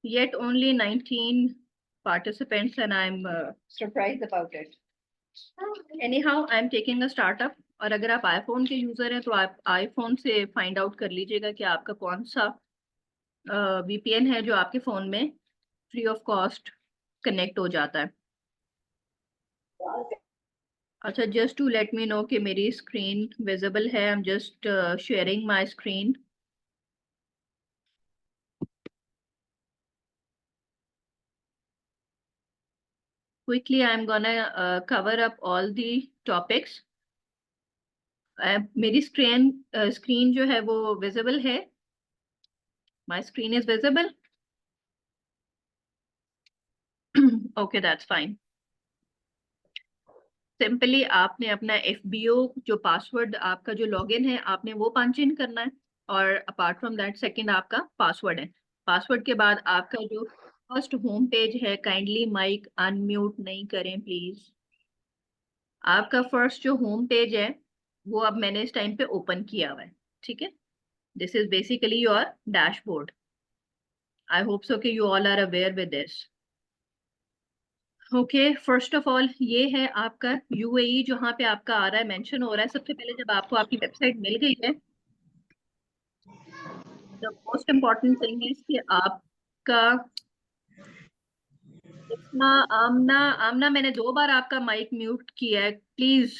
Yet only 19 participants and I'm surprised about it. Anyhow, I'm taking a startup. और अगर आप iPhone के user हैं तो आप आईफोन से फाइंड आउट कर लीजिएगा कि आपका कौन सा वीपीएन है जो आपके फोन में फ्री ऑफ कॉस्ट कनेक्ट हो जाता है। अच्छा, just to let me know कि मेरी स्क्रीन विजिबल है। I am just sharing my screen. Quickly I am gonna cover up all the topics. मेरी स्क्रीन जो है वो विजिबल है। My screen is visible. Okay, that's fine. Simply आपने अपना एफबीओ जो पासवर्ड आपका जो लॉगिन है आपने वो पंच इन करना है। और अपार्ट फ्रॉम दैट सेकंड आपका पासवर्ड है। पासवर्ड के बाद आपका जो फर्स्ट होम पेज है, काइंडली माइक अनम्यूट नहीं करें प्लीज। आपका फर्स्ट जो होम पेज है वो अब मैंने इस टाइम पे ओपन किया हुआ है। ठीक है, this is basically your dashboard. I hope so कि you all are aware with this. Okay, first of all ये है आपका यूएई जहाँ पे आपका आ रहा है, मेंशन हो रहा है। सबसे पहले जब आपको आपकी वेबसाइट मिल गई है, the most important thing is कि आपका इतना आमना आमना मैंने 2 बार आपका माइक म्यूट किया है, प्लीज।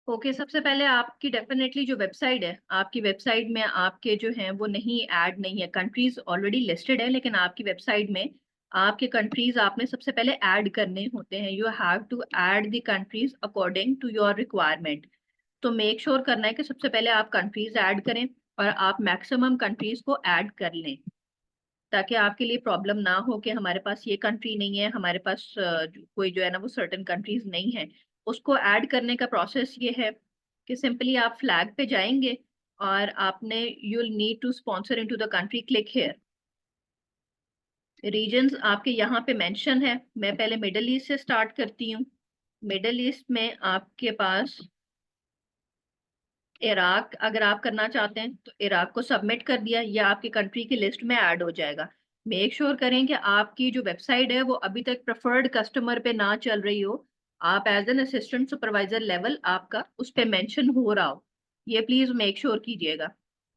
ओके, सबसे पहले आपकी डेफिनेटली जो वेबसाइट है, आपकी वेबसाइट में आपके जो हैं वो नहीं ऐड नहीं है। कंट्रीज ऑलरेडी लिस्टेड है, लेकिन आपकी वेबसाइट में आपके कंट्रीज आपने सबसे पहले ऐड करने होते हैं। You have to add the countries according to your requirement. तो मेक श्योर करना है कि सबसे पहले आप कंट्रीज ऐड करें और आप मैक्सिमम कंट्रीज को ऐड कर लें, ताकि आपके लिए प्रॉब्लम ना हो कि हमारे पास ये कंट्री नहीं है, हमारे पास कोई जो है ना वो सर्टेन कंट्रीज नहीं है। उसको ऐड करने का प्रोसेस ये है कि सिंपली आप फ्लैग पे जाएंगे और आपने you will need to sponsor into the country, click here. Reasons आपके यहाँ पे मेंशन है। मैं पहले मिडल ईस्ट से स्टार्ट करती हूँ। मिडल ईस्ट में आपके पास इराक, अगर आप करना चाहते हैं तो इराक को सबमिट कर दिया, या आपकी कंट्री की लिस्ट में ऐड हो जाएगा। मेक श्योर करें कि आपकी जो वेबसाइट है वो अभी तक प्रेफर्ड कस्टमर पे ना चल रही हो। आप as an assistant supervisor level आपका उस पे मेंशन हो रहा हो, ये प्लीज मेक श्योर कीजिएगा।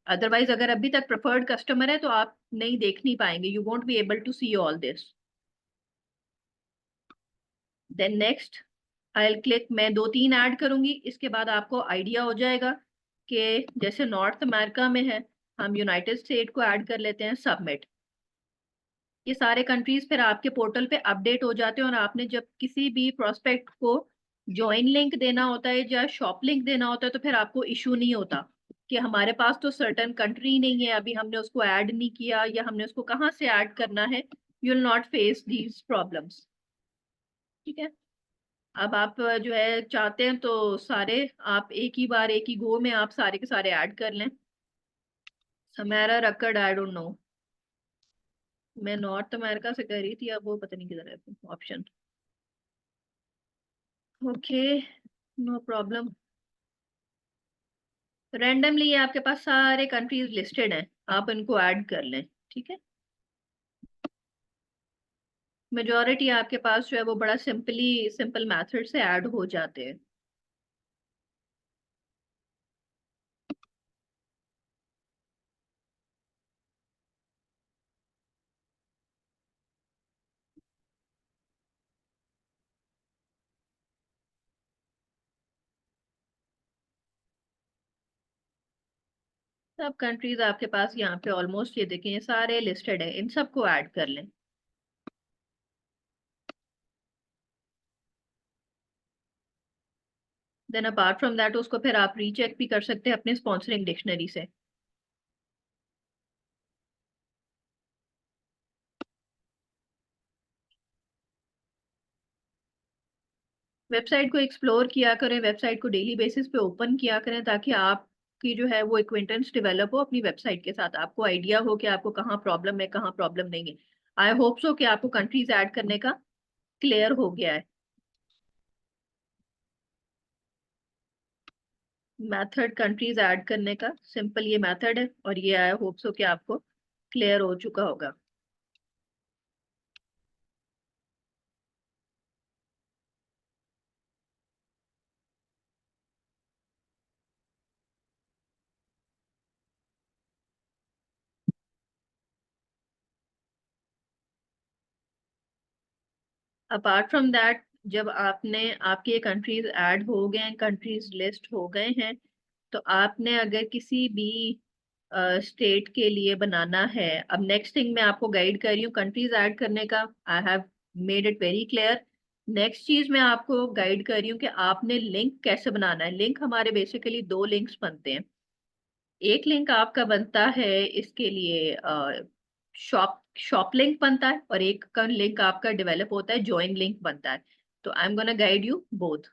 अदरवाइज अगर अभी तक प्रेफर्ड कस्टमर है तो आप नहीं देख नहीं पाएंगे, you won't be able to see all this. Then next I click, मैं 2-3 ऐड करूंगी, इसके बाद आपको आइडिया हो जाएगा कि जैसे नॉर्थ अमेरिका में है, हम यूनाइटेड स्टेट को ऐड कर लेते हैं, सबमिट। ये सारे कंट्रीज फिर आपके पोर्टल पे अपडेट हो जाते हैं। और आपने जब किसी भी प्रोस्पेक्ट को ज्वाइन लिंक देना होता है या शॉप लिंक देना होता है तो फिर आपको इशू नहीं होता कि हमारे पास तो सर्टन कंट्री नहीं है, अभी हमने उसको ऐड नहीं किया या हमने उसको कहाँ से ऐड करना है। You will not face these problems. ठीक है, अब आप जो है चाहते हैं तो सारे आप एक ही बार एक ही गो में आप सारे के सारे ऐड कर लें। समारा रकड़, आई डोंट नो, मैं नॉर्थ अमेरिका से कर रही थी, अब वो पता नहीं किधर है option. Okay, no problem. Randomly आपके पास सारे कंट्रीज लिस्टेड हैं, आप इनको ऐड कर लें। ठीक है, मेजोरिटी आपके पास जो है वो बड़ा सिंपल मेथड से ऐड हो जाते हैं। सब कंट्रीज आपके पास यहाँ पे ऑलमोस्ट ये देखें, ये सारे लिस्टेड है, इन सबको ऐड कर लें। देन अपार्ट फ्रॉम दैट उसको फिर आप रीचेक भी कर सकते हैं अपने स्पॉन्सरिंग डिक्शनरी से। वेबसाइट को एक्सप्लोर किया करें, वेबसाइट को डेली बेसिस पे ओपन किया करें, ताकि आपकी जो है वो एक्विंटेंस डेवलप हो अपनी वेबसाइट के साथ, आपको आइडिया हो कि आपको कहाँ प्रॉब्लम है, कहाँ प्रॉब्लम नहीं है। आई होप सो कि आपको कंट्रीज ऐड करने का क्लियर हो गया है। मेथड कंट्रीज ऐड करने का सिंपल ये मेथड है, और ये आई होप सो कि आपको क्लियर हो चुका होगा। अपार्ट फ्रॉम दैट, जब आपने आपके कंट्रीज ऐड हो गए हैं, कंट्रीज लिस्ट हो गए हैं, तो आपने अगर किसी भी स्टेट के लिए बनाना है, अब नेक्स्ट थिंग मैं आपको गाइड कर रही हूँ कंट्रीज ऐड करने का। I have made it very clear. Next चीज मैं आपको गाइड कर रही हूँ कि आपने लिंक कैसे बनाना है। लिंक हमारे बेसिकली दो लिंक्स बनते हैं। एक लिंक आपका बनता है इसके लिए, शॉप शॉप लिंक बनता है, और एक का लिंक आपका डेवलप होता है, ज्वाइन लिंक बनता है। तो आई am gonna guide you both.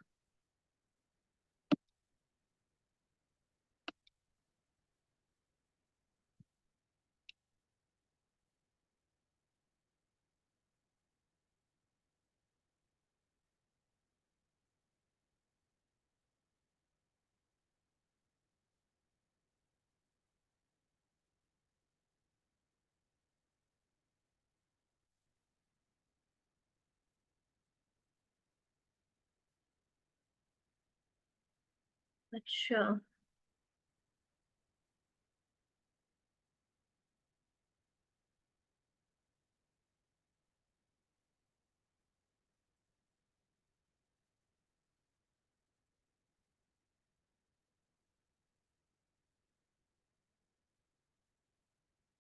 अच्छा,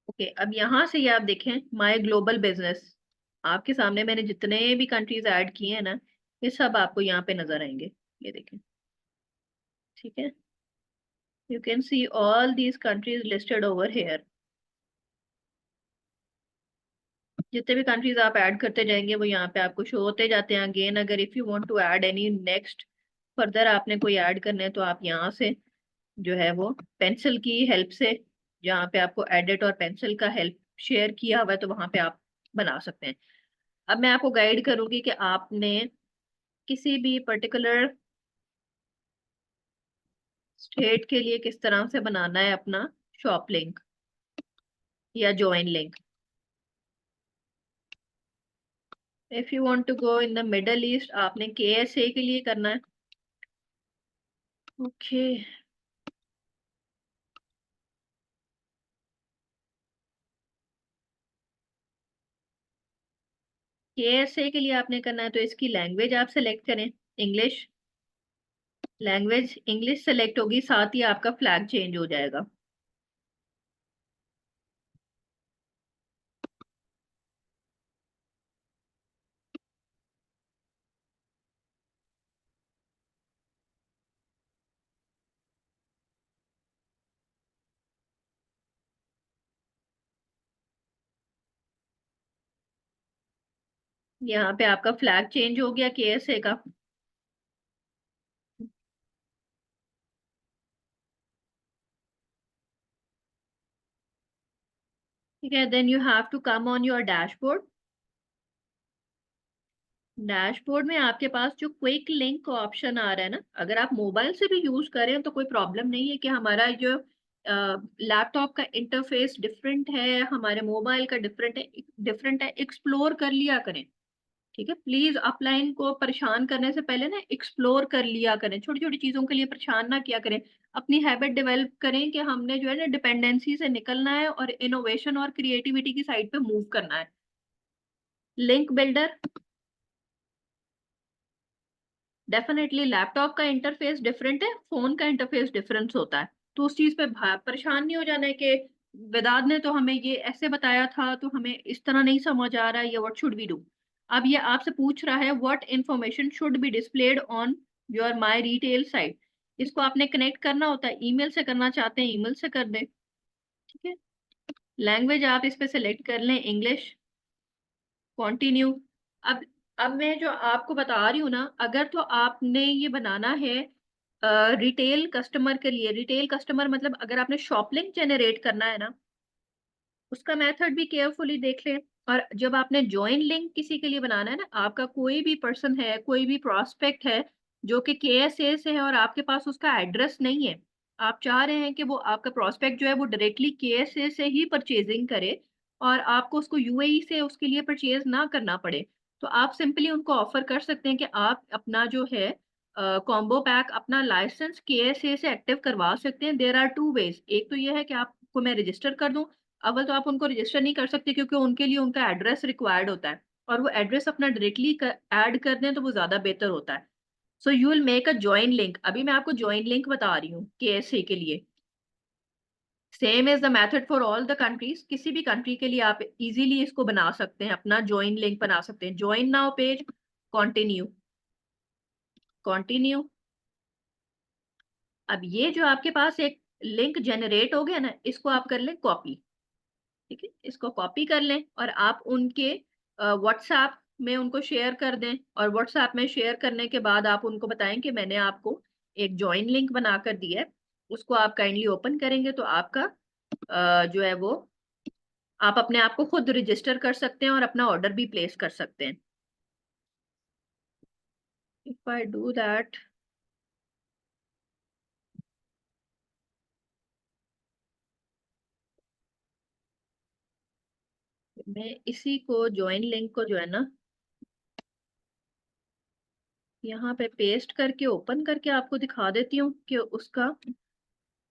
ओके, अब यहाँ से ये आप देखें माय ग्लोबल बिजनेस, आपके सामने मैंने जितने भी कंट्रीज ऐड किए हैं ना, ये सब आपको यहाँ पे नजर आएंगे। ये देखें, ठीक है, you can see all these countries listed over here. जितने भी कंट्रीज आप ऐड करते जाएंगे वो यहाँ पे आपको शो होते जाते हैं। अगेन, अगर if you want to add any next further आपने कोई ऐड करने हैं, तो आप यहाँ से जो है वो पेंसिल की हेल्प से, जहाँ पे आपको एडिट और पेंसिल का हेल्प शेयर किया हुआ है, तो वहां पे आप बना सकते हैं। अब मैं आपको गाइड करूंगी कि आपने किसी भी पर्टिकुलर स्टेट के लिए किस तरह से बनाना है अपना शॉप लिंक या join link. If you want to go in the Middle East, आपने KSA के लिए करना है। ओके, KSA के लिए आपने करना है, तो इसकी लैंग्वेज आप सेलेक्ट करें, इंग्लिश। लैंग्वेज इंग्लिश सेलेक्ट होगी, साथ ही आपका फ्लैग चेंज हो जाएगा। यहाँ पे आपका फ्लैग चेंज हो गया KSA का। ठीक है, then you have to come on your dashboard. Dashboard में आपके पास जो क्विक लिंक ऑप्शन आ रहा है ना, अगर आप मोबाइल से भी यूज करें तो कोई प्रॉब्लम नहीं है, कि हमारा जो लैपटॉप का इंटरफेस डिफरेंट है, हमारे मोबाइल का डिफरेंट है, एक्सप्लोर कर लिया करें। ठीक है, प्लीज अपलाइन को परेशान करने से पहले ना एक्सप्लोर कर लिया करें, छोटी छोटी चीजों के लिए परेशान ना किया करें। अपनी हैबिट डेवलप करें कि हमने जो है ना डिपेंडेंसी से निकलना है और इनोवेशन और क्रिएटिविटी की साइड पे मूव करना है। लिंक बिल्डर, डेफिनेटली लैपटॉप का इंटरफेस डिफरेंट है, फोन का इंटरफेस डिफरेंस होता है, तो उस चीज पे परेशान नहीं हो जाना है कि वेदांत ने तो हमें ये ऐसे बताया था, तो हमें इस तरह नहीं समझ आ रहा है, ये व्हाट शुड वी डू। अब ये आपसे पूछ रहा है what information should be displayed on your my retail site. इसको आपने कनेक्ट करना होता है, ईमेल से करना चाहते हैं ईमेल से कर दें। ठीक है, लैंग्वेज आप इस पे सेलेक्ट कर लें, इंग्लिश, कंटिन्यू। अब अब मैं जो आपको बता रही हूँ ना, अगर तो आपने ये बनाना है रिटेल कस्टमर के लिए, रिटेल कस्टमर मतलब अगर आपने शॉप लिंक जनरेट करना है ना, उसका मेथड भी केयरफुली देख लें। और जब आपने ज्वाइन लिंक किसी के लिए बनाना है ना, आपका कोई भी पर्सन है, कोई भी प्रोस्पेक्ट है जो कि केएसए से है और आपके पास उसका एड्रेस नहीं है, आप चाह रहे हैं कि वो आपका प्रोस्पेक्ट जो है वो डायरेक्टली केएसए से ही परचेजिंग करे और आपको उसको यूएई से उसके लिए परचेज ना करना पड़े, तो आप सिंपली उनको ऑफर कर सकते हैं कि आप अपना जो है कॉम्बो पैक अपना लाइसेंस केएसए से एक्टिव करवा सकते हैं। देयर आर टू वेज, एक तो ये है कि आपको मैं रजिस्टर कर दूं। अव्वल तो आप उनको रजिस्टर नहीं कर सकते क्योंकि उनके लिए उनका एड्रेस रिक्वायर्ड होता है, और वो एड्रेस अपना डायरेक्टली ऐड कर दें तो वो ज्यादा बेहतर होता है। So you will make a join link. अभी मैं आपको ज्वाइन लिंक बता रही हूँ केएसए के लिए। Same is the method for all the countries, किसी भी कंट्री के लिए आप इजीली इसको बना सकते हैं, अपना ज्वाइन लिंक बना सकते हैं। Join now page, continue, continue. अब ये जो आपके पास एक लिंक जनरेट हो गया ना, इसको आप कर लें कॉपी। ठीक है, इसको कॉपी कर लें और आप उनके व्हाट्सएप में उनको शेयर कर दें, और व्हाट्सएप में शेयर करने के बाद आप उनको बताएं कि मैंने आपको एक ज्वाइन लिंक बना कर दिया है, उसको आप काइंडली ओपन करेंगे तो आपका जो है वो आप अपने आप को खुद रजिस्टर कर सकते हैं और अपना ऑर्डर भी प्लेस कर सकते हैं। इफ आई डू दैट, मैं इसी को ज्वाइन लिंक को जो है ना यहाँ पे पेस्ट करके ओपन करके आपको दिखा देती हूँ कि उसका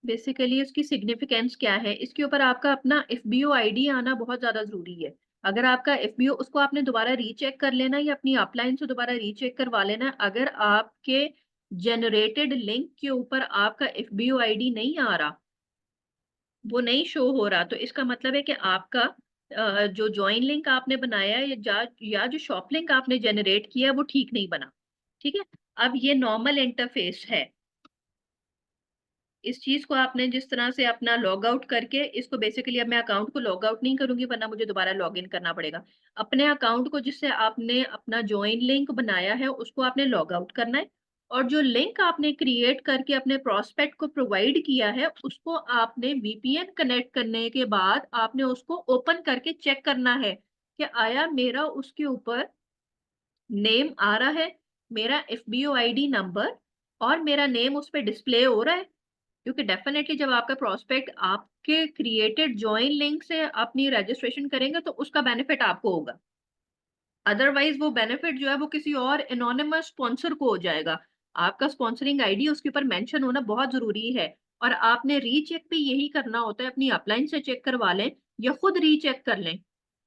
बेसिकली उसकी सिग्निफिकेंस क्या है। इसके ऊपर आपका अपना एफबीओ आईडी आना बहुत ज्यादा जरूरी है। अगर आपका एफबीओ, उसको आपने दोबारा रीचेक कर लेना या अपनी अपलाइन से दोबारा रीचेक करवा लेना। अगर आपके जनरेटेड लिंक के ऊपर आपका एफबीओ आईडी नहीं आ रहा, वो नहीं शो हो रहा, तो इसका मतलब है कि आपका जो ज्वाइन लिंक आपने बनाया है या जो शॉप लिंक आपने जनरेट किया है वो ठीक नहीं बना। ठीक है, अब ये नॉर्मल इंटरफेस है। इस चीज को आपने जिस तरह से अपना लॉग आउट करके इसको, बेसिकली अब मैं अकाउंट को लॉग आउट नहीं करूंगी वरना मुझे दोबारा लॉग इन करना पड़ेगा। अपने अकाउंट को जिससे आपने अपना ज्वाइन लिंक बनाया है उसको आपने लॉग आउट करना है, और जो लिंक आपने क्रिएट करके अपने प्रोस्पेक्ट को प्रोवाइड किया है उसको आपने वीपीएन कनेक्ट करने के बाद आपने उसको ओपन करके चेक करना है कि आया मेरा उसके ऊपर नेम आ रहा है, मेरा एफबीओ आईडी नंबर और मेरा नेम उस पर डिस्प्ले हो रहा है। क्योंकि डेफिनेटली जब आपका प्रोस्पेक्ट आपके क्रिएटेड ज्वाइन लिंक से अपनी रजिस्ट्रेशन करेंगे तो उसका बेनिफिट आपको होगा। अदरवाइज वो बेनिफिट जो है वो किसी और एनोनिमस स्पॉन्सर को हो जाएगा। आपका स्पॉन्सरिंग आईडी उसके ऊपर मेंशन होना बहुत जरूरी है। और आपने रीचेक भी यही करना होता है, अपनी अपलाइन से चेक करवा लें या खुद रीचेक कर लें।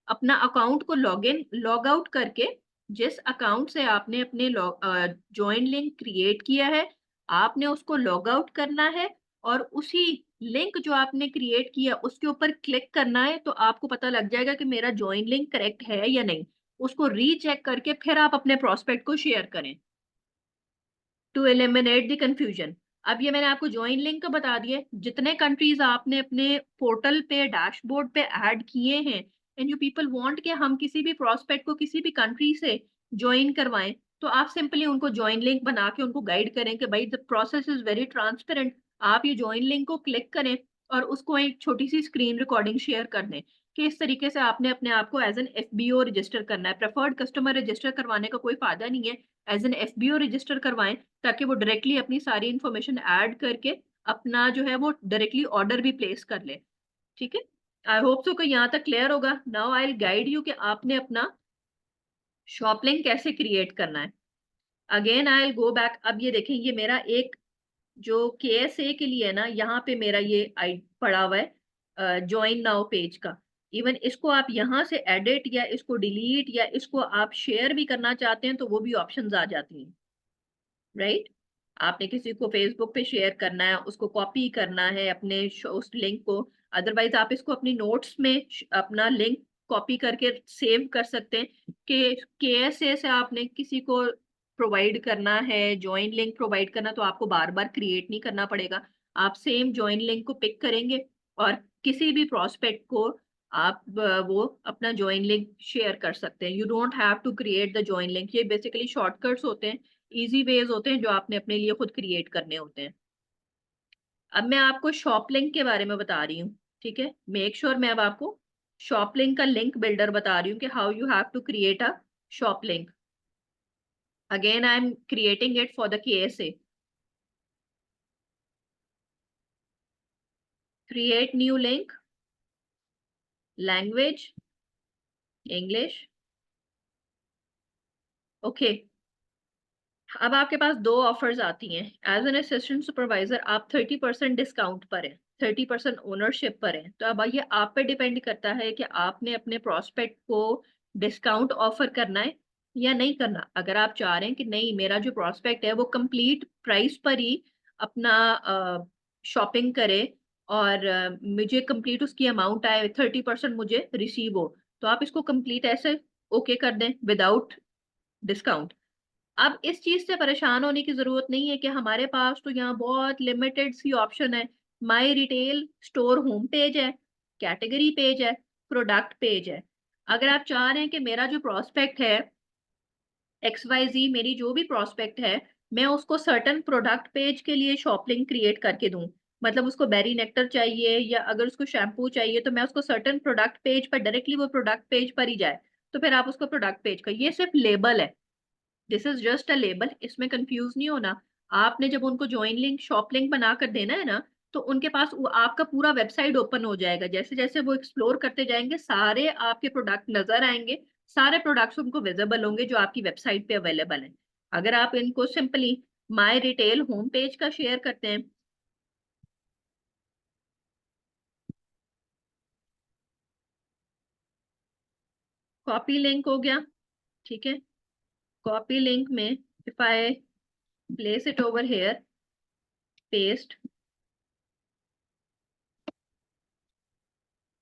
अपना अकाउंट को लॉग इन लॉग आउट करके, जिस अकाउंट से आपने अपने ज्वाइन लिंक क्रिएट किया है आपने उसको लॉग आउट करना है, और उसी लिंक जो आपने क्रिएट किया उसके ऊपर क्लिक करना है, तो आपको पता लग जाएगा कि मेरा ज्वाइन लिंक करेक्ट है या नहीं। उसको रीचेक करके फिर आप अपने प्रोस्पेक्ट को शेयर करें टू एलिमिनेट द कंफ्यूजन। अब ये मैंने आपको ज्वाइन लिंक का बता दिया, जितने कंट्रीज आपने अपने पोर्टल पे डैशबोर्ड पे ऐड किए हैं एंड यू पीपल वांट कि हम किसी भी प्रोस्पेक्ट को किसी भी कंट्री से ज्वाइन करवाएं, तो आप सिंपली उनको ज्वाइन लिंक बना के उनको गाइड करें कि भाई the process is very transparent. आप ये ज्वाइन लिंक को क्लिक करें और उसको एक छोटी सी स्क्रीन रिकॉर्डिंग शेयर कर दें कि इस तरीके से आपने अपने आप को एज एन एफबीओ रजिस्टर करना है। प्रेफर्ड कस्टमर रजिस्टर करवाने का कोई फायदा नहीं है, एज एन एफबीओ रजिस्टर करवाएं ताकि वो डायरेक्टली अपनी सारी इंफॉर्मेशन ऐड करके अपना जो है वो डायरेक्टली ऑर्डर भी प्लेस कर ले। ठीक है, आई होप सो कि यहाँ तक क्लियर होगा। Now I will guide you कि आपने अपना शॉप लिंक कैसे क्रिएट करना है। Again I will go back. अब ये देखें, ये मेरा एक जो केएसए के लिए है ना, यहाँ पे मेरा ये आई पड़ा हुआ है ज्वाइन नाउ पेज का। इवन इसको आप यहाँ से एडिट या इसको डिलीट या इसको आप शेयर भी करना चाहते हैं तो वो भी ऑप्शंस आ जाती हैं, राइट। आपने किसी को फेसबुक पे शेयर करना है, उसको कॉपी करना है अपने उस लिंक को। अदरवाइज आप इसको अपनी नोट्स में अपना लिंक कॉपी करके सेव कर सकते हैं कि केएसए से आपने किसी को प्रोवाइड करना है ज्वाइन लिंक प्रोवाइड करना, तो आपको बार बार क्रिएट नहीं करना पड़ेगा। आप सेम ज्वाइन लिंक को पिक करेंगे और किसी भी प्रोस्पेक्ट को आप वो अपना ज्वाइन लिंक शेयर कर सकते हैं। You don't have to create the join link. ये बेसिकली शॉर्टकट्स होते हैं, इजी वेज होते हैं जो आपने अपने लिए खुद क्रिएट करने होते हैं। अब मैं आपको शॉप लिंक के बारे में बता रही हूँ, ठीक है। मेक श्योर मैं अब आपको शॉप लिंक का लिंक बिल्डर बता रही हूँ कि how you have to create a shop link. Again I am creating it for the KSA। Create new link, language English, okay. अब आपके पास दो ऑफर्स आती हैं। एज एन असिस्टेंट सुपरवाइजर आप 30% डिस्काउंट पर हैं, 30% ओनरशिप पर हैं। तो अब ये आप पे डिपेंड करता है कि आपने अपने प्रोस्पेक्ट को डिस्काउंट ऑफर करना है या नहीं करना। अगर आप चाह रहे हैं कि नहीं, मेरा जो प्रोस्पेक्ट है वो कंप्लीट प्राइस पर ही अपना शॉपिंग करे और मुझे कंप्लीट उसकी अमाउंट आए, 30% मुझे रिसीव हो, तो आप इसको कंप्लीट ऐसे ओके कर दें विदाउट डिस्काउंट। अब इस चीज से परेशान होने की जरूरत नहीं है कि हमारे पास तो यहाँ बहुत लिमिटेड सी ऑप्शन है। माई रिटेल स्टोर होम पेज है, कैटेगरी पेज है, प्रोडक्ट पेज है। अगर आप चाह रहे हैं कि मेरा जो प्रोस्पेक्ट है XYZ, मेरी जो भी प्रोस्पेक्ट है, मैं उसको सर्टन प्रोडक्ट पेज के लिए शॉप लिंक क्रिएट करके दूं, मतलब उसको बेरी नेक्टर चाहिए या अगर उसको शैम्पू चाहिए तो मैं उसको सर्टन प्रोडक्ट पेज पर डायरेक्टली वो प्रोडक्ट पेज पर ही जाए, तो फिर आप उसको प्रोडक्ट पेज का, ये सिर्फ लेबल है, this is just a label, इसमें कंफ्यूज नहीं होना। आपने जब उनको ज्वाइन लिंक शॉप लिंक बना कर देना है ना, तो उनके पास वो आपका पूरा वेबसाइट ओपन हो जाएगा। जैसे जैसे वो एक्सप्लोर करते जाएंगे सारे आपके प्रोडक्ट नजर आएंगे, सारे प्रोडक्ट्स उनको विजिबल होंगे जो आपकी वेबसाइट पे अवेलेबल हैं। अगर आप इनको सिंपली माई रिटेल होम पेज का शेयर करते हैं, कॉपी लिंक हो गया, ठीक है। कॉपी लिंक में if I place it over hair, paste,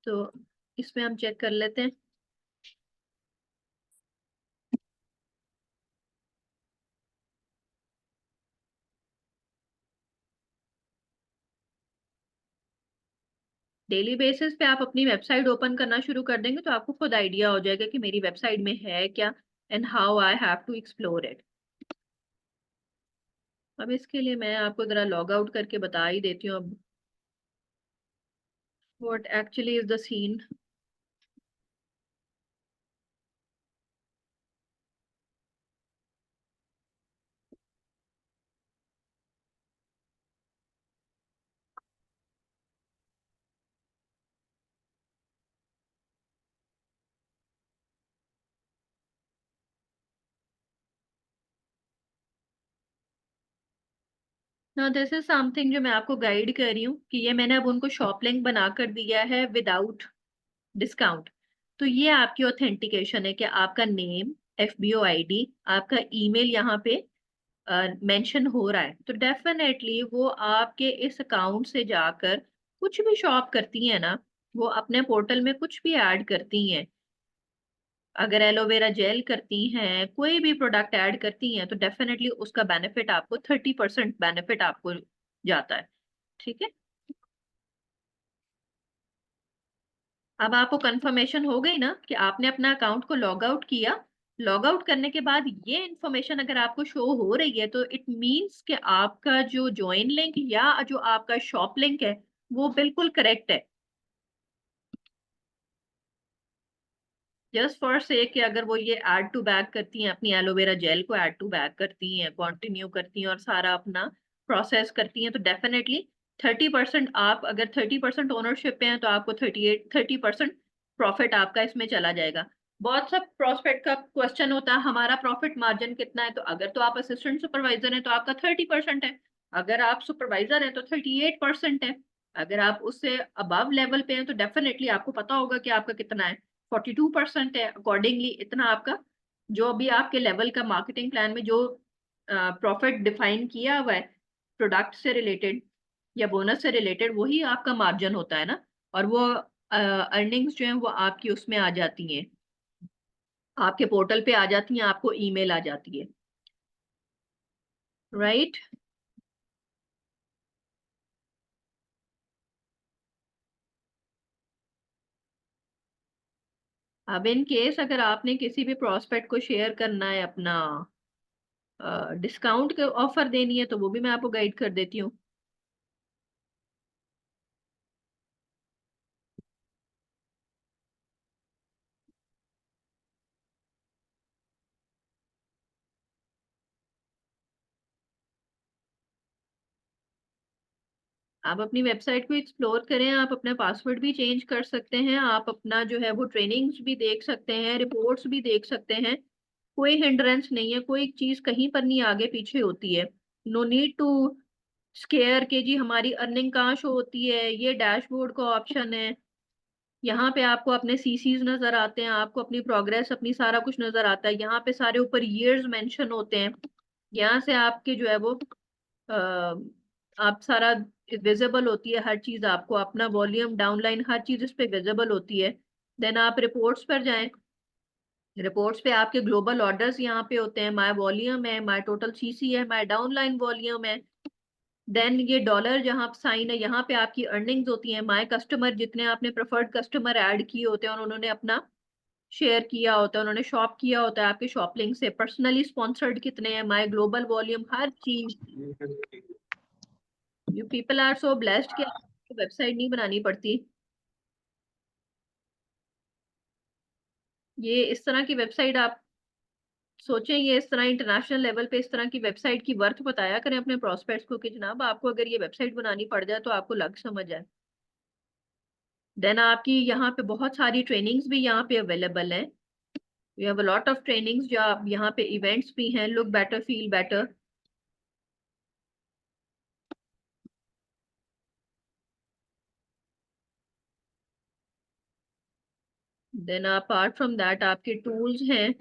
तो इसमें हम चेक कर लेते हैं। डेली बेसिस पे आप अपनी वेबसाइट ओपन करना शुरू कर देंगे तो आपको खुद आइडिया हो जाएगा कि मेरी वेबसाइट में है क्या and how I have to explore it. अब इसके लिए मैं आपको जरा लॉग आउट करके बता ही देती हूँ अब what actually is the scene. ना दिस इज समथिंग जो मैं आपको गाइड कर रही हूँ कि ये मैंने अब उनको शॉप लिंक बना कर दिया है विदाउट डिस्काउंट। तो ये आपकी ऑथेंटिकेशन है कि आपका नेम, FBO ID, आपका ईमेल यहाँ पे मेंशन हो रहा है, तो डेफिनेटली वो आपके इस अकाउंट से जाकर कुछ भी शॉप करती हैं ना, वो अपने पोर्टल में कुछ भी ऐड करती हैं, अगर एलोवेरा जेल करती हैं, कोई भी प्रोडक्ट ऐड करती हैं, तो डेफिनेटली उसका बेनिफिट आपको 30% बेनिफिट आपको जाता है, ठीक है। अब आपको कंफर्मेशन हो गई ना कि आपने अपना अकाउंट को लॉग आउट किया। लॉग आउट करने के बाद ये इंफॉर्मेशन अगर आपको शो हो रही है तो इट मींस कि आपका जो ज्वाइन लिंक या जो आपका शॉप लिंक है वो बिल्कुल करेक्ट है। जस्ट फॉर से कि अगर वो ये ऐड टू बैग करती हैं, अपनी एलोवेरा जेल को ऐड टू बैग करती हैं, कंटिन्यू करती हैं और सारा अपना प्रोसेस करती हैं, तो डेफिनेटली 30%, आप अगर 30% ओनरशिप पे हैं तो आपको 30% प्रॉफिट आपका इसमें चला जाएगा। बहुत सब प्रोस्पेक्ट का क्वेश्चन होता है हमारा प्रॉफिट मार्जिन कितना है, तो अगर तो आप असिस्टेंट सुपरवाइजर हैं तो आपका 30% है, अगर आप सुपरवाइजर हैं तो 38% है, अगर आप उससे अबव लेवल पे हैं तो डेफिनेटली आपको पता होगा कि आपका कितना है, 42% है। अकॉर्डिंगली इतना आपका जो भी आपके लेवल का मार्केटिंग प्लान में जो प्रॉफिट डिफाइन किया हुआ है प्रोडक्ट से रिलेटेड या बोनस से रिलेटेड, वही आपका मार्जिन होता है ना। और वो अर्निंग्स जो है वो आपकी उसमें आ जाती हैं, आपके पोर्टल पे आ जाती हैं, आपको ईमेल आ जाती है, राइट। अब इन केस अगर आपने किसी भी प्रोस्पेक्ट को शेयर करना है अपना डिस्काउंट के ऑफर देनी है तो वो भी मैं आपको गाइड कर देती हूँ। आप अपनी वेबसाइट को एक्सप्लोर करें, आप अपना पासवर्ड भी चेंज कर सकते हैं, आप अपना जो है वो ट्रेनिंग्स भी देख सकते हैं, रिपोर्ट्स भी देख सकते हैं। कोई हिंड्रेंस नहीं है, कोई चीज कहीं पर नहीं आगे पीछे होती है। नो नीड टू स्केयर के जी हमारी अर्निंग कहाँ शो होती है। ये डैशबोर्ड का ऑप्शन है, यहाँ पे आपको अपने सीसीज नजर आते हैं, आपको अपनी प्रोग्रेस अपनी सारा कुछ नजर आता है। यहाँ पे सारे ऊपर ईयर्स मेंशन होते हैं। यहाँ से आपके जो है वो आप सारा विजिबल होती है हर चीज, आपको अपना वॉल्यूम डाउनलाइन हर चीज इस पे विजिबल होती है। देन आप रिपोर्ट्स पर जाएं, रिपोर्ट्स पे आपके ग्लोबल ऑर्डर्स यहाँ पे होते हैं, माय वॉल्यूम है, माय टोटल सीसी है, माय डाउनलाइन वॉल्यूम है। देन ये डॉलर जहाँ साइन है यहाँ पे आपकी अर्निंग्स होती हैं, माय कस्टमर जितने आपने प्रेफर्ड कस्टमर ऐड किए होते हैं और उन्होंने अपना शेयर किया होता है, उन्होंने शॉप किया होता है आपके शॉप लिंक से, पर्सनली स्पॉन्सर्ड कितने हैं, माय ग्लोबल वॉल्यूम, हर चीज। You people are so blessed कि आपको वेबसाइट नहीं बनानी पड़ती। ये इस तरह की वेबसाइट आप सोचें, ये इस तरह इंटरनेशनल लेवल पे इस तरह की वेबसाइट की वर्थ बताया करें अपने प्रोस्पेक्ट्स को कि जनाब आपको अगर ये वेबसाइट बनानी पड़ जाए तो आपको लग समझ आए। देन आपकी यहाँ पे बहुत सारी ट्रेनिंग्स भी यहाँ पे अवेलेबल हैं। We have a lot of trainings, जो आप यहाँ पे इवेंट्स भी हैं, look better feel better. Then apart from that आपके टूल्स हैं।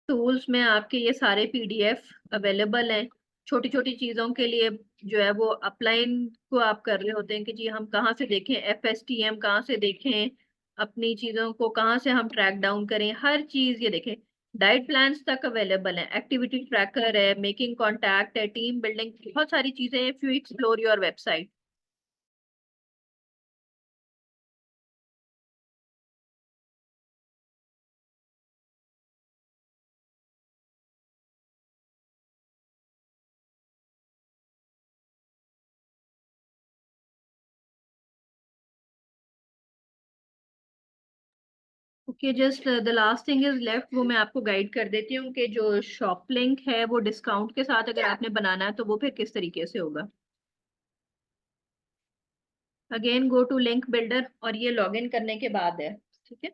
टूल्स में आपके ये सारे पीडीएफ अवेलेबल हैं, छोटी छोटी चीजों के लिए जो है वो अपलाइन को आप कर रहे होते हैं कि जी हम कहाँ से देखें, एफएसटीएम कहाँ से देखें, अपनी चीजों को कहाँ से हम ट्रैक डाउन करें, हर चीज ये देखें। डाइट प्लान्स तक अवेलेबल है, एक्टिविटी ट्रैकर है, मेकिंग कॉन्टैक्ट है, टीम बिल्डिंग, बहुत सारी चीजें हैं। If you explore your website. Okay, just the last thing is left, वो मैं आपको गाइड कर देती हूँ कि जो शॉप लिंक है वो डिस्काउंट के साथ अगर आपने बनाना है तो वो फिर किस तरीके से होगा। Again go to link builder, और ये लॉगिन करने के बाद है, ठीक है।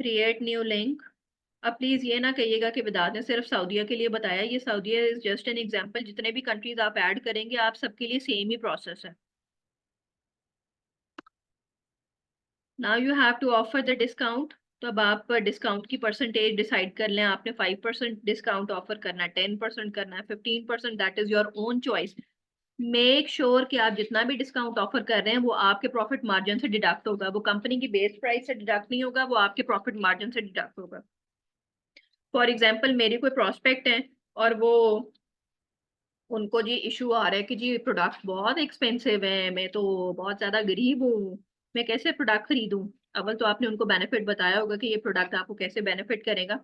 Create new link. अब प्लीज ये ना कहिएगा कि विदात ने सिर्फ सऊदीया के लिए बताया, ये Saudia is just an example, जितने भी कंट्रीज आप ऐड करेंगे आप सबके लिए सेम ही प्रोसेस है। Now you have to offer the discount. तो अब आप डिस्काउंट की परसेंटेज डिसाइड कर लें, आपने 5% डिस्काउंट ऑफर करना है, 10% करना है, 15%, that is your own choice. Make sure कि आप जितना भी डिस्काउंट ऑफर कर रहे हैं वो आपके प्रॉफिट मार्जिन से डिडक्ट होगा, वो कंपनी की बेस प्राइस से डिडक्ट नहीं होगा, वो आपके प्रॉफिट मार्जिन से डिडक्ट होगा। फॉर एग्जाम्पल मेरी कोई प्रोस्पेक्ट है और वो उनको जी इशू आ रहा है कि जी प्रोडक्ट बहुत एक्सपेंसिव है, मैं तो बहुत ज्यादा गरीब हूँ, मैं कैसे प्रोडक्ट खरीदूं। अव्वल तो आपने उनको बेनिफिट बताया होगा कि ये प्रोडक्ट आपको कैसे बेनिफिट करेगा,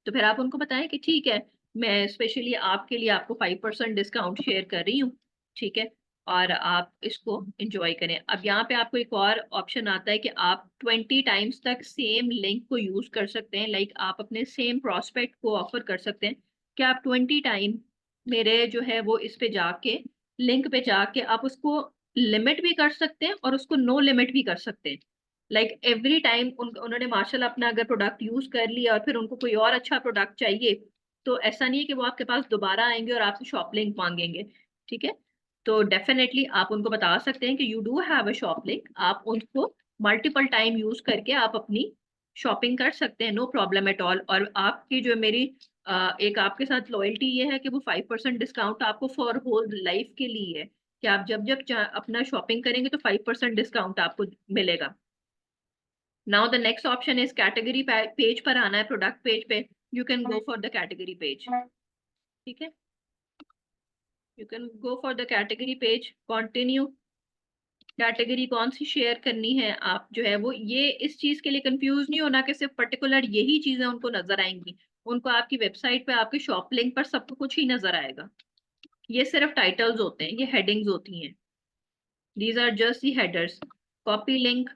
तो फिर आप उनको बताएं कि ठीक है, मैं स्पेशली आपके लिए आपको 5% डिस्काउंट शेयर कर रही हूँ, ठीक है, और आप इसको इंजॉय करें। अब यहाँ पे आपको एक और ऑप्शन आता है कि आप 20 टाइम्स तक सेम लिंक को यूज कर सकते हैं, लाइक आप अपने सेम प्रोस्पेक्ट को ऑफर कर सकते हैं कि आप 20 टाइम मेरे जो है वो इस पे जाके लिंक पे जाके आप उसको लिमिट भी कर सकते हैं और उसको नो लिमिट भी कर सकते हैं। लाइक एवरी टाइम उन्होंने मार्शल अपना अगर प्रोडक्ट यूज कर लिया और फिर उनको कोई और अच्छा प्रोडक्ट चाहिए, तो ऐसा नहीं है कि वो आपके पास दोबारा आएंगे और आपसे शॉप लिंक मांगेंगे, ठीक है। तो डेफिनेटली आप उनको बता सकते हैं कि you do have a shop link, आप उनको मल्टीपल टाइम यूज करके आप अपनी शॉपिंग कर सकते हैं, नो प्रॉब्लम एट ऑल। और आपकी जो मेरी एक आपके साथ लॉयल्टी ये है कि वो 5% डिस्काउंट आपको फॉर होल लाइफ के लिए है, कि आप जब जब अपना शॉपिंग करेंगे तो 5% डिस्काउंट आपको मिलेगा। Now the next option is category page पर आना है, प्रोडक्ट पेज पे, you can go for the category page. ठीक है, you can go for the category page, continue. Category कौन सी शेयर करनी है आप जो है वो, ये इस चीज के लिए कंफ्यूज नहीं होना कि सिर्फ पर्टिकुलर यही चीजें उनको नजर आएंगी। उनको आपकी वेबसाइट पे, आपके शॉप लिंक पर सब कुछ ही नजर आएगा। ये सिर्फ टाइटल्स होते हैं, ये हेडिंग्स होती हैं। These are just the headers. Copy link,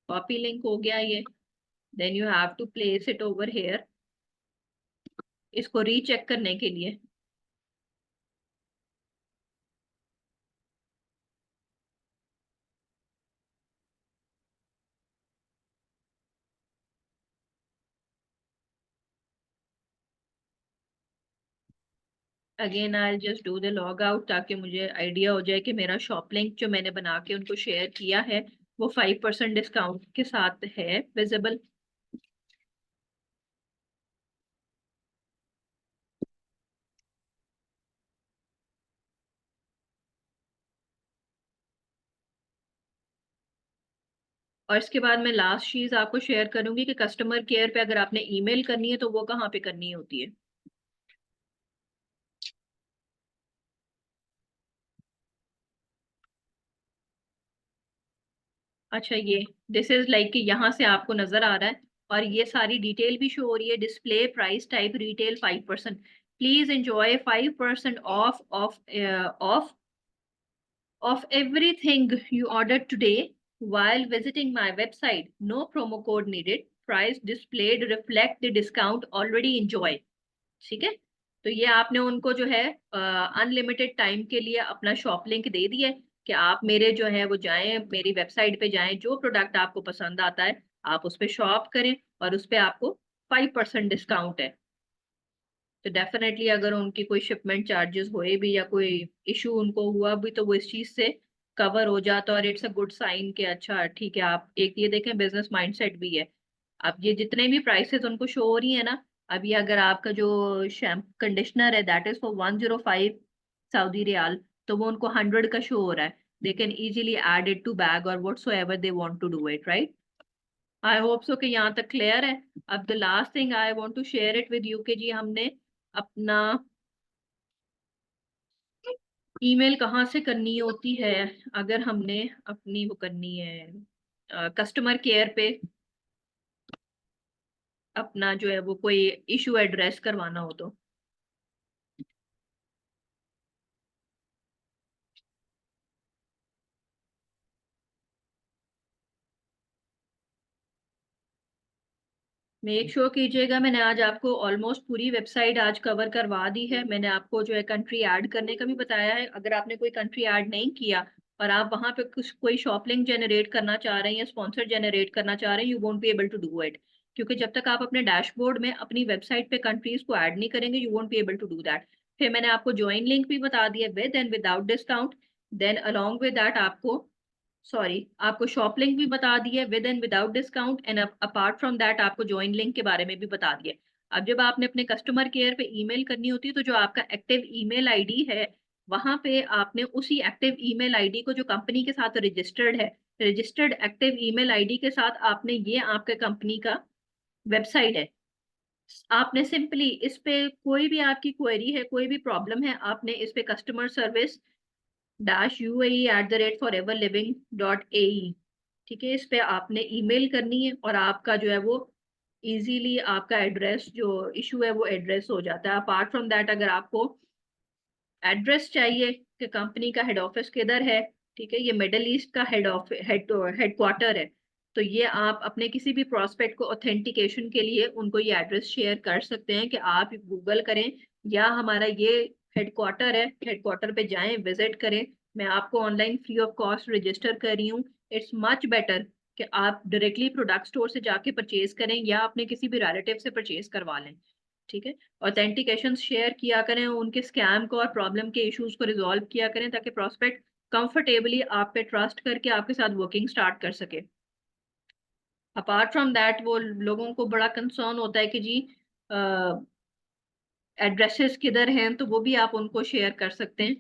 copy link हो गया ये। Then you have to place it over here, इसको रीचेक करने के लिए। Again I just do the log out, ताकि मुझे आइडिया हो जाए कि मेरा शॉप लिंक जो मैंने बना के उनको शेयर किया है वो 5% डिस्काउंट के साथ है विजिबल। और इसके बाद मैं लास्ट चीज आपको शेयर करूंगी कि कस्टमर केयर पे अगर आपने ईमेल करनी है तो वो कहाँ पे करनी होती है। अच्छा, ये दिस इज लाइक कि यहाँ से आपको नजर आ रहा है, और ये सारी डिटेल भी शो हो रही है। Display price type retail 5%, please enjoy 5% of of everything you ordered today while visiting my website. No promo code needed. Price displayed reflect the discount already enjoy. ठीक है, तो ये आपने उनको जो है अनलिमिटेड टाइम के लिए अपना शॉप लिंक दे दिया है कि आप मेरे जो है वो जाएं, मेरी वेबसाइट पे जाएं, जो प्रोडक्ट आपको पसंद आता है आप उस पर शॉप करें, और उस पर आपको 5% डिस्काउंट है। तो डेफिनेटली अगर उनकी कोई शिपमेंट चार्जेस हुए भी या कोई इशू उनको हुआ भी तो वो इस चीज से कवर हो जाता, और इट्स अ गुड साइन कि अच्छा ठीक है। आप एक ये देखें, बिजनेस माइंडसेट भी है। अब ये जितने भी प्राइसेस उनको शो हो रही है ना, अभी अगर आपका जो शैम्पू कंडीशनर है that is for 105 Saudi riyal, तो वो उनको 100 का शो हो रहा है। They can easily add it to bag और whatsoever they want to do it, right. I hope so कि यहाँ तक क्लियर है। अब the last thing I want to share it with you के जी, हमने अपना ईमेल कहाँ से करनी होती है अगर हमने अपनी वो करनी है कस्टमर केयर पे अपना जो है वो कोई इशू एड्रेस करवाना हो तो। मेक श्योर कीजिएगा, मैंने आज आपको ऑलमोस्ट पूरी वेबसाइट आज कवर करवा दी है। मैंने आपको जो है कंट्री ऐड करने का भी बताया है। अगर आपने कोई कंट्री ऐड नहीं किया और आप वहां पे कुछ कोई शॉप लिंक जनरेट करना चाह रहे हैं या स्पॉन्सर जनरेट करना चाह रहे हैं, you won't be able to do it. क्योंकि जब तक आप अपने डैशबोर्ड में अपनी वेबसाइट पे कंट्रीज को ऐड नहीं करेंगे, you won't be able to do that. फिर मैंने आपको ज्वाइन लिंक भी बता दिया, with and without discount. Then along with that आपको, सॉरी, आपको शॉप लिंक भी बता दिया with and without discount, and apart from that आपको ज्वाइन लिंक के बारे में भी बता दिया। अब जब आपने अपने कस्टमर केयर पे ईमेल करनी होती है तो जो आपका एक्टिव ईमेल आईडी है, वहां पे आपने उसी एक्टिव ईमेल आईडी को जो कंपनी के साथ रजिस्टर्ड है, रजिस्टर्ड एक्टिव ईमेल आईडी के साथ आपने, ये आपके कंपनी का वेबसाइट है, आपने सिंपली इस पे कोई भी आपकी क्वेरी है, कोई भी प्रॉब्लम है, आपने इस पे कस्टमर सर्विस UAE@foreverliving.ae, ठीक है, इस पे आपने ईमेल करनी है और आपका जो है वो इजीली आपका एड्रेस जो इशू है वो एड्रेस हो जाता है। अपार्ट फ्रॉम दैट अगर आपको एड्रेस चाहिए कि कंपनी का हेड ऑफिस किधर है, ठीक है, ये मिडल ईस्ट का हेडक्वार्टर है, तो ये आप अपने किसी भी प्रोस्पेक्ट को ऑथेंटिकेशन के लिए उनको ये एड्रेस शेयर कर सकते हैं कि आप गूगल करें या हमारा ये हेडक्वार्टर है, हेडक्वार्टर पे जाएं, विजिट करें। मैं आपको online free of cost register कर रही हूँ। इट्स मच बेटर कि आप डायरेक्टली प्रोडक्ट स्टोर से जाके परचेज करें या अपने किसी भी रिलेटिव से परचेज करवा लें। ठीक है, ऑथेंटिकेशन शेयर किया करें, उनके स्कैम को और प्रॉब्लम के इश्यूज को रिजॉल्व किया करें, ताकि प्रोस्पेक्ट कंफर्टेबली आप पे ट्रस्ट करके आपके साथ वर्किंग स्टार्ट कर सके। अपार्ट फ्रॉम दैट वो लोगों को बड़ा कंसर्न होता है कि जी एड्रेसेस किधर हैं, तो वो भी आप उनको शेयर कर सकते हैं।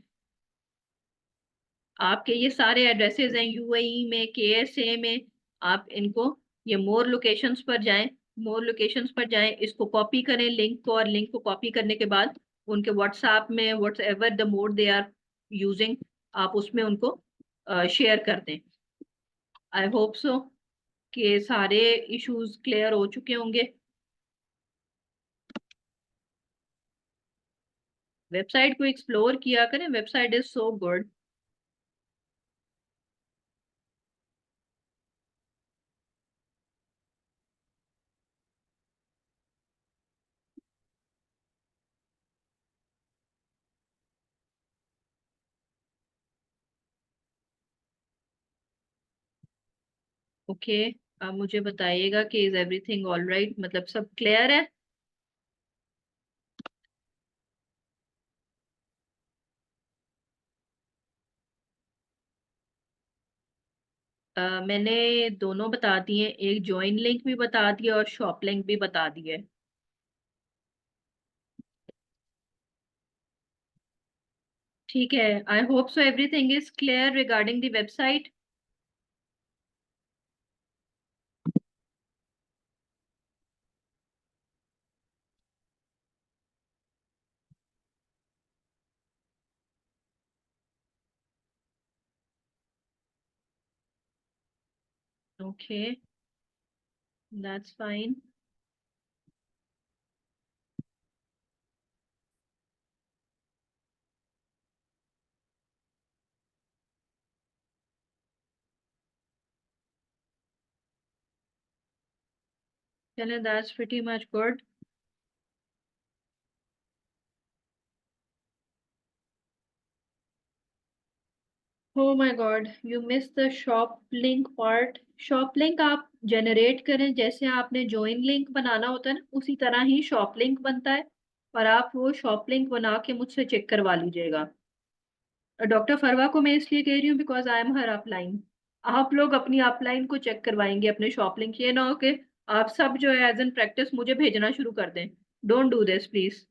आपके ये सारे एड्रेसेस हैं यूएई में, केएसए में, आप इनको, ये मोर लोकेशंस पर जाएं, मोर लोकेशंस पर जाएं, इसको कॉपी करें लिंक को, और लिंक को कॉपी करने के बाद उनके व्हाट्सएप में, whatever the mode they are using, आप उसमें उनको शेयर कर दें। आई होप सो कि सारे इश्यूज क्लियर हो चुके होंगे। वेबसाइट को एक्सप्लोर किया करें, website is so good. Okay, अब मुझे बताइएगा कि इज एवरीथिंग ऑल राइट, मतलब सब क्लियर है। मैंने दोनों बता दिए, एक ज्वाइन लिंक भी बता दिया और शॉप लिंक भी बता दिए। ठीक है, I hope so everything is clear regarding the website. Okay, that's fine. चलें, that's pretty much good. Oh my god, you miss the shop link part. Shop link आप जनरेट करें, जैसे आपने ज्वाइन लिंक बनाना होता है ना, उसी तरह ही शॉप लिंक बनता है, और आप वो शॉप लिंक बना के मुझसे चेक करवा लीजिएगा। डॉक्टर फरवा को मैं इसलिए कह रही हूँ because I am her upline. आप लोग अपनी अपलाइन को चेक करवाएंगे अपने शॉप लिंक, ये ना हो कि आप सब जो है एज एन प्रैक्टिस मुझे भेजना शुरू कर दें। Don't do this please.